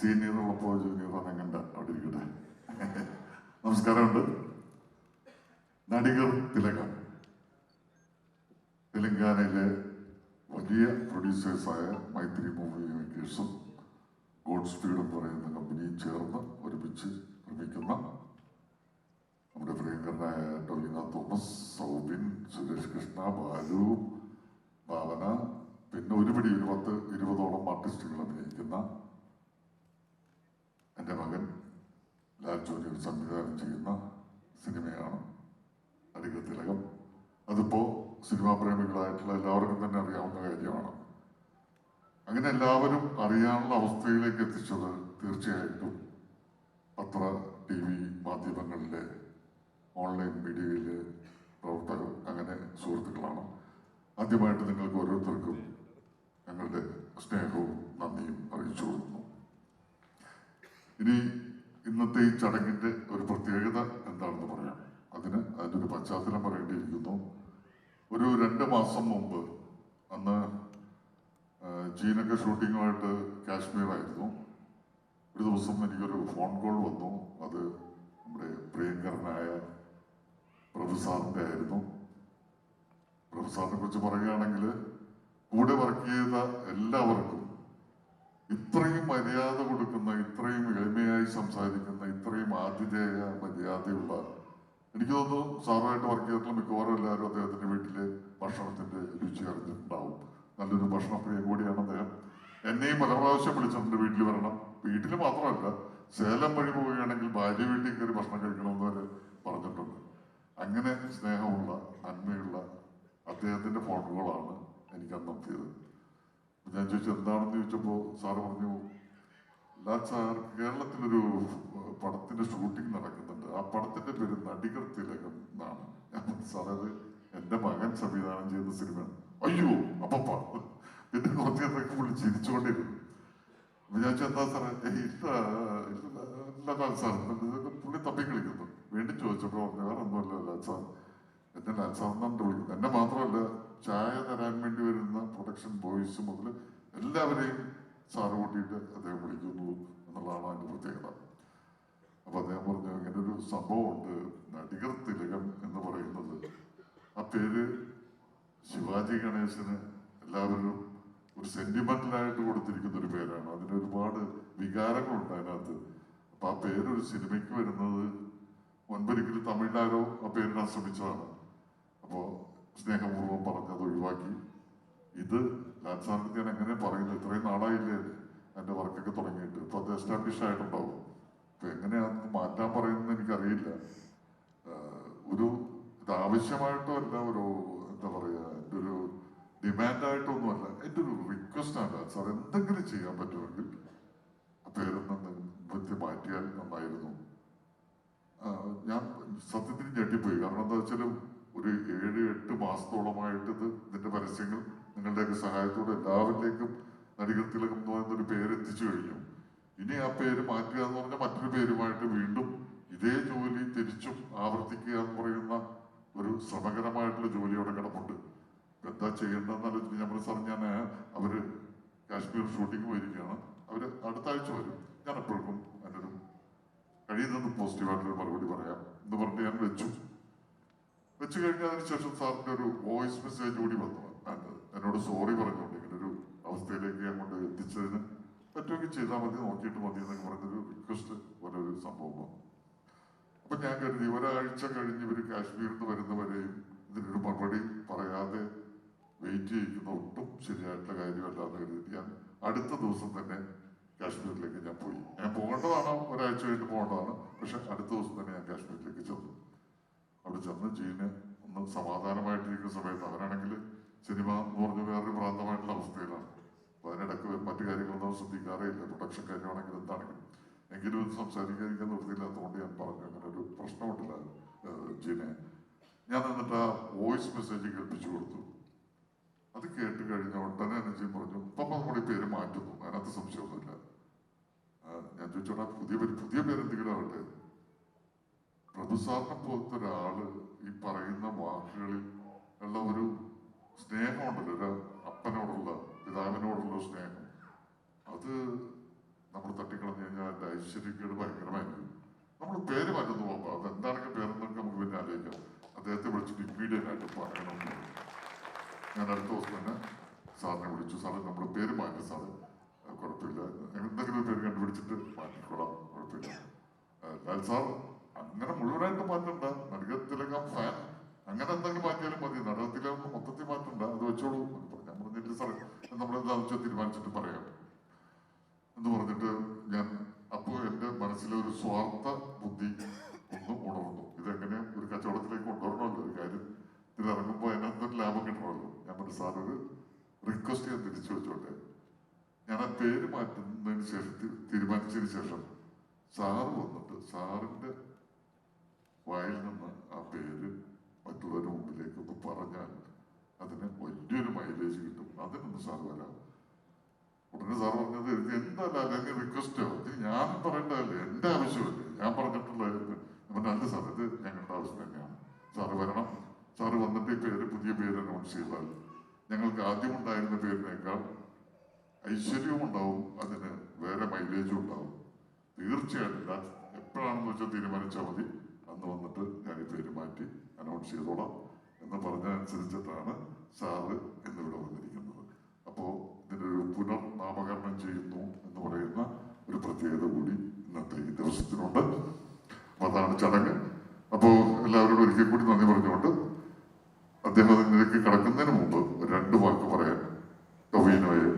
Senior ഉള്ളപ്പോൾ junior അനങ്ങണ്ട അവിടെ ഇരിക്കട്ടെ. നമസ്കാരമുണ്ട്. നടികർ തിലകം തെലങ്കാനയിലെ വലിയ പ്രൊഡ്യൂസേഴ്സായ മൈത്രി മൂവി മേക്കേഴ്സും ഗോഡ് സ്പീഡ് എന്ന് പറയുന്ന കമ്പനിയും ചേർന്ന് ഒരുമിച്ച് നിർമ്മിക്കുന്ന നമ്മുടെ പ്രിയങ്കരനായ ടൊവിനോ തോമസ്, സൗബിൻ, സുരേഷ് കൃഷ്ണ, ബാലു, ഭാവന, പിന്നെ ഒരു 10-20ഓളം ആർട്ടിസ്റ്റുകൾ അഭിനയിക്കുന്ന എൻ്റെ മകൻ ലാൽ ജോലി സംവിധാനം ചെയ്യുന്ന സിനിമയാണ് നടികർ തിലകം. അതിപ്പോൾ സിനിമാ പ്രേമികളായിട്ടുള്ള എല്ലാവർക്കും തന്നെ അറിയാവുന്ന കാര്യമാണ്. അങ്ങനെ എല്ലാവരും അറിയാനുള്ള അവസ്ഥയിലേക്ക് എത്തിച്ചത് തീർച്ചയായിട്ടും പത്ര, TV, മാധ്യമങ്ങളിലെ, ഓൺലൈൻ മീഡിയയിലെ പ്രവർത്തകർ, അങ്ങനെ സുഹൃത്തുക്കളാണ്. ആദ്യമായിട്ട് നിങ്ങൾക്ക് ഓരോരുത്തർക്കും ഞങ്ങളുടെ സ്നേഹവും നന്ദിയും അറിയിച്ചു കൊടുക്കുന്നു. ഇനി ഇന്നത്തെ ഈ ചടങ്ങിൻ്റെ ഒരു പ്രത്യേകത എന്താണെന്ന് പറയാം. അതിനൊരു പശ്ചാത്തലം പറയേണ്ടിയിരിക്കുന്നു. ഒരു 2 മാസം മുമ്പ്, അന്ന് ജീനൊക്കെ ഷൂട്ടിങ്ങുമായിട്ട് കാശ്മീരായിരുന്നു. ഒരു ദിവസം എനിക്കൊരു ഫോൺ കോൾ വന്നു. അത് നമ്മുടെ പ്രിയങ്കരനായ പ്രഭു സാറിൻ്റെ ആയിരുന്നു. പ്രഭു സാറിനെ കുറിച്ച് പറയുകയാണെങ്കിൽ കൂടെ വർക്ക് ചെയ്ത എല്ലാവർക്കും ഇത്രയും മര്യാദ കൊടുക്കുന്ന, ഇത്രയും എളിമയായി സംസാരിക്കുന്ന, ഇത്രയും ആതിഥേയ മര്യാദയുള്ള, എനിക്ക് തോന്നുന്നു സാറുമായിട്ട് വർക്ക് ചെയ്തിട്ടുള്ള മിക്കവാറും എല്ലാവരും അദ്ദേഹത്തിൻ്റെ വീട്ടിലെ ഭക്ഷണത്തിൻ്റെ രുചി അറിഞ്ഞിട്ടുണ്ടാവും. നല്ലൊരു ഭക്ഷണപ്രിയ കൂടിയാണ് അദ്ദേഹം. എന്നെയും പല പ്രാവശ്യം വിളിച്ചിട്ടുണ്ട് വീട്ടിൽ വരണം. വീട്ടിൽ മാത്രമല്ല, സേലം വഴി പോവുകയാണെങ്കിൽ ഭാര്യ വീട്ടിൽ കയറി ഭക്ഷണം കഴിക്കണമെന്ന് വരെ പറഞ്ഞിട്ടുണ്ട്. അങ്ങനെ സ്നേഹമുള്ള, നന്മയുള്ള അദ്ദേഹത്തിൻ്റെ ഫോൺ കോളാണ് എനിക്ക് അന്ന് എത്തിയത്. ഞാൻ ചോദിച്ചു എന്താണെന്ന് ചോദിച്ചപ്പോൾ സാറ് പറഞ്ഞു, ലാൽ സാർ, കേരളത്തിലൊരു പടത്തിന്റെ ഷൂട്ടിംഗ് നടക്കുന്നുണ്ട്. ആ പടത്തിന്റെ പേര് നടികർ തിലകം എന്നാണ്. ഞാൻ സാറേ, അത് എൻ്റെ മകൻ സംവിധാനം ചെയ്യുന്ന സിനിമയാണ്. അയ്യോ അപ്പപ്പ, പിന്നെ കുറച്ചേരൊക്കെ പുള്ളി ചിരിച്ചുകൊണ്ടിരുന്നു. ഞാൻ എന്താ സാറേ? ഇല്ല ലാൽ സാർ, പുള്ളി തപ്പി കളിക്കുന്നു. വീണ്ടും ചോദിച്ചപ്പോൾ പറഞ്ഞു, വേറെ ഒന്നുമല്ല ലാൽ സാർ, എന്നെ ലാൽ സാർ എന്നാണ് വിളിക്കുന്നത്. എന്നെ മാത്രമല്ല, ചായ തരാൻ വേണ്ടി വരുന്ന പ്രൊഡക്ഷൻ ബോയ്സ് മുതൽ എല്ലാവരെയും സാറ് കൂട്ടിയിട്ട് അദ്ദേഹം വിളിക്കുന്നു എന്നുള്ളതാണ് അതിൻ്റെ പ്രത്യേകത. അപ്പൊ അദ്ദേഹം പറഞ്ഞു, ഇങ്ങനെ ഒരു സംഭവമുണ്ട്, നടികർ തിലകം എന്ന് പറയുന്നത്. ആ പേര് ശിവാജി ഗണേശന് എല്ലാവരും ഒരു സെന്റിമെന്റലായിട്ട് കൊടുത്തിരിക്കുന്ന ഒരു പേരാണ്. അതിന് ഒരുപാട് വികാരങ്ങളുണ്ട് അതിനകത്ത്. അപ്പൊ ആ പേരൊരു സിനിമയ്ക്ക് വരുന്നത് മുൻപൊരിക്കലും തമിഴ്നാരോ ആ പേരിടാൻ ശ്രമിച്ചതാണ്. അപ്പോൾ സ്നേഹപൂർവ്വം പറഞ്ഞത് ഒഴിവാക്കി. ഇത് ലാൽ സാറിന് ഞാൻ എങ്ങനെ പറയുന്നത്, ഇത്രയും നാളായില്ലേ എൻ്റെ വർക്കൊക്കെ തുടങ്ങിയിട്ട്. ഇപ്പൊ അത് എസ്റ്റാബ്ലിഷ് ആയിട്ടുണ്ടാവും. ഇപ്പൊ എങ്ങനെയാണെന്ന് മാറ്റാൻ പറയുന്നത് എനിക്കറിയില്ല. ഇത് ആവശ്യമായിട്ടോ അല്ല, എന്താ പറയാ, എൻ്റെ ഒരു ഡിമാൻഡായിട്ടൊന്നുമല്ല, എൻ്റെ ഒരു റിക്വസ്റ്റാണ്. ലാൽ സാർ, എന്തെങ്കിലും ചെയ്യാൻ പറ്റുമെങ്കിൽ ആ പേരൊന്ന് മാറ്റിയാൽ നന്നായിരുന്നു. ഞാൻ സത്യത്തിൽ ഞെട്ടിപ്പോയി. കാരണം എന്താ വെച്ചാലും ഒരു 7-8 മാസത്തോളമായിട്ട് ഇതിന്റെ പരസ്യങ്ങൾ നിങ്ങളുടെയൊക്കെ സഹായത്തോടെ എല്ലാവരിലേക്കും നടികർ തിലകം എന്ന് പറയുന്നൊരു പേര് എത്തിച്ചു കഴിഞ്ഞു. ഇനി ആ പേര് മാറ്റുക എന്ന് പറഞ്ഞാൽ മറ്റൊരു പേരുമായിട്ട് വീണ്ടും ഇതേ ജോലി തിരിച്ചും ആവർത്തിക്കുക എന്ന് പറയുന്ന ഒരു ശ്രമകരമായിട്ടുള്ള ജോലി അവിടെ കിടപ്പുണ്ട്. എന്താ ചെയ്യേണ്ടതെന്ന് ആലോചിച്ച് ഞാൻ സാർ, അവര് കാശ്മീർ ഷൂട്ടിങ് പോയിരിക്കുകയാണ്, അവര് അടുത്ത ആഴ്ച വരും. ഞാൻ എപ്പോഴും അതിനൊരു കഴിയുന്നത് പോസിറ്റീവായിട്ടൊരു മറുപടി പറയാം എന്ന് പറഞ്ഞ് ഞാൻ വെച്ച് കഴിഞ്ഞാൽ അതിനുശേഷം സാറിന്റെ ഒരു വോയിസ് മെസ്സേജ് കൂടി വന്നു. എന്നോട് സോറി പറഞ്ഞുകൊണ്ട് ഇങ്ങനെ ഒരു അവസ്ഥയിലേക്ക് ഞാൻ കൊണ്ട് എത്തിച്ചതിന് പറ്റുമെങ്കിൽ ചെയ്താൽ മതി, നോക്കിയിട്ട് മതി എന്നൊക്കെ പറഞ്ഞൊരു റിക്വസ്റ്റ് പോലെ ഒരു സംഭവം. അപ്പൊ ഞാൻ കരുതി ഒരാഴ്ച കഴിഞ്ഞ് ഇവര് കാശ്മീരിൽ നിന്ന് വരുന്നവരെയും ഇതിനൊരു മറുപടി പറയാതെ വെയിറ്റ് ചെയ്യിക്കുന്ന ഒട്ടും ശരിയായിട്ടുള്ള കാര്യമല്ല എന്ന് കരുതി ഞാൻ അടുത്ത ദിവസം തന്നെ കാശ്മീരിലേക്ക് ഞാൻ പോയി. ഞാൻ പോകേണ്ടതാണ്, ഒരാഴ്ച കഴിഞ്ഞ് പോകേണ്ടതാണ്. പക്ഷെ അടുത്ത ദിവസം തന്നെ ഞാൻ കാശ്മീരിലേക്ക് ചെന്നു. അവിടെ ചെന്ന് ജീന് ഒന്ന് സമാധാനമായിട്ടിരിക്കുന്ന സമയത്ത്, അവരാണെങ്കിൽ സിനിമ എന്ന് പറഞ്ഞ വേറൊരു പ്രാന്തമായിട്ടുള്ള അവസ്ഥയിലാണ്. അപ്പൊ അതിനിടയ്ക്ക് മറ്റു കാര്യങ്ങളൊന്നും ശ്രദ്ധിക്കാറേ ഇല്ല, പ്രൊഡക്ഷൻ കാര്യമാണെങ്കിലും എന്താണെങ്കിലും. എങ്കിലും ഇത് സംസാരിക്കാതിരിക്കാൻ നിർത്തിയില്ലാത്തതുകൊണ്ട് ഞാൻ പറഞ്ഞു, അങ്ങനെ ഒരു പ്രശ്നമുണ്ടില്ല ജീനെ. ഞാൻ എന്നിട്ട് ആ വോയിസ് മെസ്സേജ് കേൾപ്പിച്ചു കൊടുത്തു. അത് കേട്ട് കഴിഞ്ഞ ഉടനെ അനുജി പറഞ്ഞു, ഇപ്പം നമ്മുടെ ഈ പേര് മാറ്റുന്നു, അതിനകത്ത് സംശയമൊന്നുമില്ല. ഞാൻ ചോദിച്ചോടാ, പുതിയ പേരെന്തെങ്കിലും ആവട്ടെ. പ്രഭു സാറിനെ പോലത്തെ ഒരാള് ഈ പറയുന്ന വാക്കുകളിൽ ഉള്ള ഒരു സ്നേഹമുണ്ടല്ലോ, ഒരു അപ്പനോടുള്ള, പിതാവിനോടുള്ള സ്നേഹം, അത് നമ്മൾ തട്ടിക്കളഞ്ഞു കഴിഞ്ഞാൽ അതിന്റെ ഐശ്വര്യക്കേട് ഭയങ്കരമായിരിക്കും. നമ്മൾ പേര് മാറ്റുന്നു പോകുമ്പോൾ അതെന്താണെങ്കിൽ പേരെന്നൊക്കെ നമുക്ക് പിന്നെ ആലോചിക്കാം. അദ്ദേഹത്തെ വിളിച്ചിട്ട് ഇമ്മീഡിയറ്റ് ആയിട്ട് പറയണമെന്ന് പറഞ്ഞു. ഞാൻ അടുത്ത ദിവസം തന്നെ സാറിനെ വിളിച്ചു. സാറ് നമ്മൾ പേര് മാറ്റി സാറ്, കുഴപ്പമില്ല, എന്തെങ്കിലും ഒരു പേര് കണ്ടുപിടിച്ചിട്ട് മാറ്റിക്കോളാം, കുഴപ്പമില്ല. ലാൽ സാർ അങ്ങനെ മുഴുവനായിട്ട് മാറ്റണ്ട, നടികത്തിലൊക്കെ ഫാൻ അങ്ങനെ എന്തെങ്കിലും മാറ്റിയാലും മതി, നാടകത്തിലൊന്നും മൊത്തത്തിൽ മാറ്റണ്ട, അത് വെച്ചോളൂ എന്ന് പറഞ്ഞു. ഞാൻ പറഞ്ഞില്ല സാറേ, നമ്മളെന്താ വെച്ചാൽ തീരുമാനിച്ചിട്ട് പറയാം എന്ന് പറഞ്ഞിട്ട് ഞാൻ അപ്പോൾ എൻ്റെ മനസ്സിലെ ഒരു സ്വാർത്ഥ ബുദ്ധി ഒന്ന് ഉണർന്നു. ഇതെങ്ങനെ ഒരു കച്ചവടത്തിലേക്ക് കൊണ്ടുവരണമല്ലോ, ഒരു കാര്യം ഇത് ഇറങ്ങുമ്പോൾ അതിനകത്തൊരു ലാഭം കിട്ടണമല്ലോ. ഞാൻ പറഞ്ഞു സാർ ഒരു റിക്വസ്റ്റ് ഞാൻ തിരിച്ചു വെച്ചോട്ടെ, ഞാൻ ആ പേര് മാറ്റുന്നതിന് ശേഷം തീരുമാനിച്ചതിന് ശേഷം സാറ് വന്നിട്ട് സാറിൻ്റെ വായിൽ നിന്ന് ആ പേര് മറ്റുള്ളവരുടെ മുമ്പിലേക്ക് ഒന്ന് പറഞ്ഞാൽ അതിന് വലിയൊരു മൈലേജ് കിട്ടും, അതിനൊന്ന് സാർ വരാം. ഉടനെ സാർ പറഞ്ഞത് എന്തല്ല അല്ലെങ്കിൽ റിക്വസ്റ്റോ, ഇത് ഞാൻ പറയേണ്ടതല്ലേ, എൻ്റെ ആവശ്യമല്ലേ, ഞാൻ പറഞ്ഞിട്ടുള്ള അല്ല സാർ, ഇത് ഞങ്ങളുടെ ആവശ്യം തന്നെയാണ്, സാറ് വരണം. സാറ് വന്നിട്ട് ഈ പേര്, പുതിയ പേര് അനൗൺസ് ചെയ്താൽ ഞങ്ങൾക്ക് ആദ്യം ഉണ്ടായിരുന്ന പേരിനേക്കാൾ ഐശ്വര്യവും ഉണ്ടാവും, അതിന് വേറെ മൈലേജും ഉണ്ടാവും. തീർച്ചയായിട്ടും എപ്പോഴാണെന്ന് വെച്ചാൽ തീരുമാനിച്ചാൽ മതി, അന്ന് വന്നിട്ട് ഞാൻ ഈ പേര് മാറ്റി അനൗൺസ് ചെയ്തോളാം എന്ന് പറഞ്ഞതനുസരിച്ചിട്ടാണ് സാറ് എന്നിവിടെ വന്നിരിക്കുന്നത്. അപ്പോൾ ഇതിനൊരു പുനർനാമകരണം ചെയ്യുന്നു എന്ന് പറയുന്ന ഒരു പ്രത്യേകത കൂടി ഇന്നത്തെ ഈ ദിവസത്തിനുണ്ട്. അതാണ് ചടങ്ങ്. അപ്പോൾ എല്ലാവരോടും ഒരിക്കൽ കൂടി നന്ദി പറഞ്ഞുകൊണ്ട് അദ്ദേഹത്തിലേക്ക് കടക്കുന്നതിന് മുമ്പ് 2 വാക്ക് പറയാൻ ടൊവിനോയെ